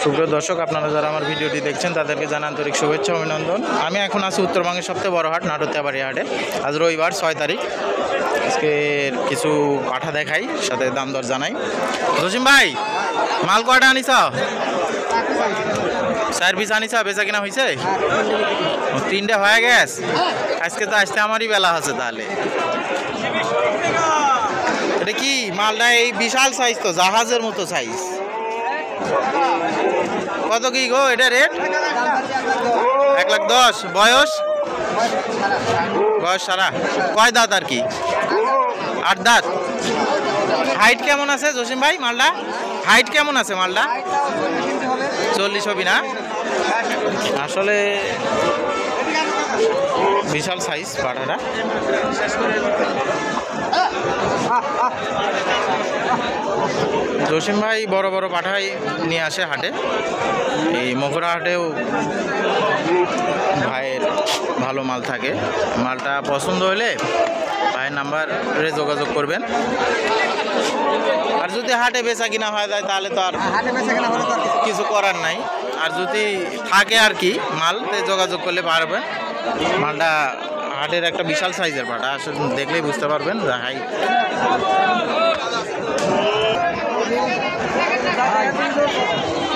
সুপ্রিয় দর্শক, আপনারা যারা আমার ভিডিওটি দেখছেন তাদেরকে জানাই আন্তরিক শুভেচ্ছা অভিনন্দন। আমি এখন আছি উত্তরবঙ্গের সবচেয়ে বড় হাট নাটুতিয়াবাড়ি হাটে। আজ রবিবার 6 তারিখ। আজকে কিছু পাঠা দেখাই, সাথে দাম দর জানাই। জসিম ভাই, মাল কয়টা আনিস? 4 পিস আনিস, বেচা কিনা হয়েছে? 3টে হয়ে গেছে। আজকে তো আসতে আমারই বেলা আছে। তাহলে এটা কি মালটা? এই বিশাল সাইজ, তো জাহাজের মতো সাইজ। কত কি গো এটা রেট? 1,10,000। বয়স সারা? কয় দাঁত আর কি? 8 দাঁত। হাইট কেমন আছে জসিম ভাই মালটা? হাইট কেমন আছে মালটা? 40 হবে না? আসলে বিশাল সাইজ পাঠাটা। জসিম ভাই বড় বড় পাঠাই নিয়ে আসে হাটে। এই মকরা হাটেও ভাইয়ের ভালো মাল থাকে। মালটা পছন্দ হলে ভাইয়ের নাম্বারে যোগাযোগ করবেন। আর যদি হাটে বেচা কিনা হয়ে যায় তাহলে তো আর কিছু করার নাই। আর যদি থাকে আর কি মালতে যোগাযোগ করলে পারবেন। মালটা হাটের একটা বিশাল সাইজের পাটা, আসলে দেখলেই বুঝতে পারবেন। হাই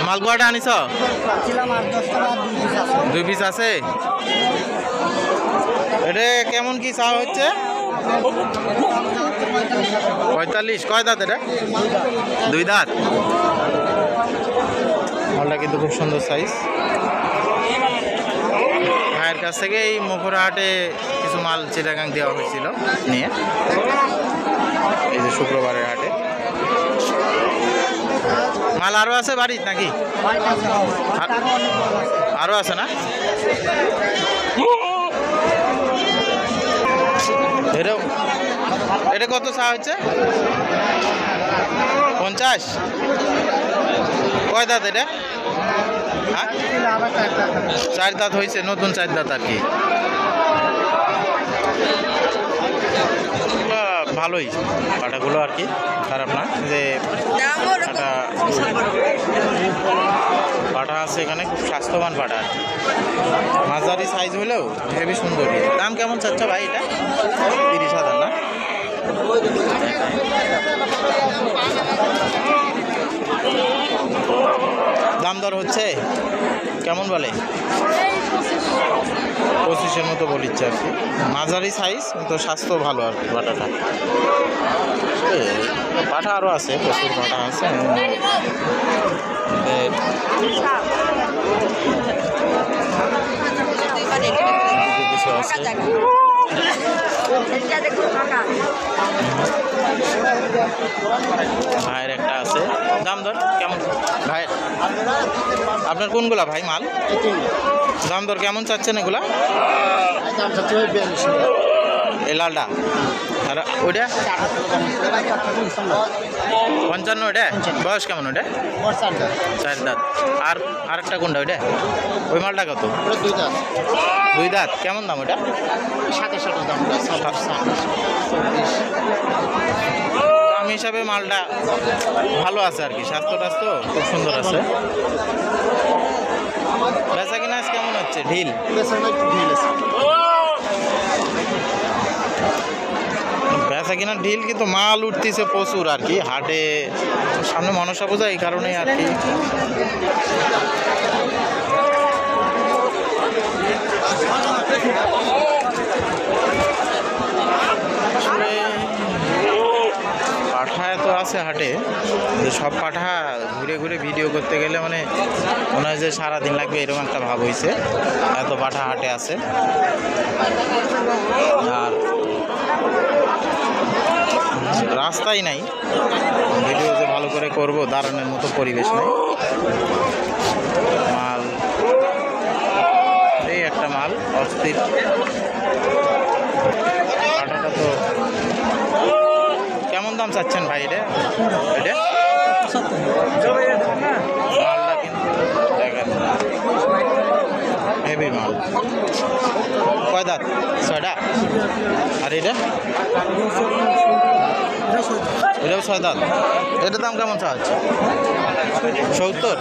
মাল কয়টা আনিস? 2 পিস আছে। এটা কেমন কি চা হচ্ছে? 45। কয় দাঁত এটা? 2 দাঁত। মালটা কিন্তু খুব সুন্দর সাইজ। ভাইয়ের কাছ থেকে এই মকরা হাটে কিছু মাল চিটাগাং দেওয়া হয়েছিল নিয়ে, এই যে শুক্রবারের হাটে। মাল আরো আছে বাড়ির নাকি? আরো আছে না? এটা কত চা হচ্ছে? 50। কয় দাঁত এটা? 4 দাঁত হয়েছে, নতুন 4 দাঁত আর কি। ভালোই পাটাগুলো আর কি, খারাপ না। যে পাটা আছে এখানে, খুব স্বাস্থ্যবান পাটা আর কি। মাঝারি সাইজ হলেও হেবি সুন্দর। দাম কেমন চাচ্ছ ভাই এটা? 30,000 না? দাম দর হচ্ছে কেমন বলে? 25-এর মতো বলিচ্ছে আর কি। মাঝারি সাইজ, কিন্তু স্বাস্থ্য ভালো আর কি পাটাটা। পাঠা আরও আছে, প্রচুর পাঠা আছে। কিছু আছে। ভাইয়ের একটা আছে। দাম দর কেমন ভাইয়ের? আপনার কোনগুলা ভাই মাল? দাম দর কেমন চাচ্ছেন এগুলা? এই লালটা আর ওইটা 55। ওইটা বয়স কেমন? ওইটা 4 দাঁত। আর আরেকটা কোনটা? ওইটা ওই মালটা কত? 2 দাঁত। কেমন দাম ওইটা? 27 দাম হিসাবে মালটা ভালো আছে আর কি। স্বাস্থ্য টাস্থ্য খুব সুন্দর আছে। বেচা কিনা কেমন হচ্ছে? ঢিল বেচা কিনা ঢিল, কিন্তু মাল উঠতেছে প্রচুর আর কি হাটে। সামনে মনসা পূজা, এই কারণেই আর কি। পাঠা এত আছে হাটে, সব পাঠা ঘুরে ঘুরে ভিডিও করতে গেলে মানে মনে হয় যে সারাদিন লাগবে, এরকম একটা ভাব হয়েছে। এত পাঠা হাটে আছে। আর রাস্তাই নাই, ভিডিও যে ভালো করে করব দাঁড়ানোর মতো পরিবেশ নাই। মাল এই একটা মাল অস্থির পাঠাটা। তো কেমন দাম চাচ্ছেন ভাই এটা? মালটা কিন্তু দেখেন হেভি মাল। কয় দাঁত? 6টা। আর এটা এটাও 6 দাঁত। এটার দাম কেমন চা হচ্ছে? 70।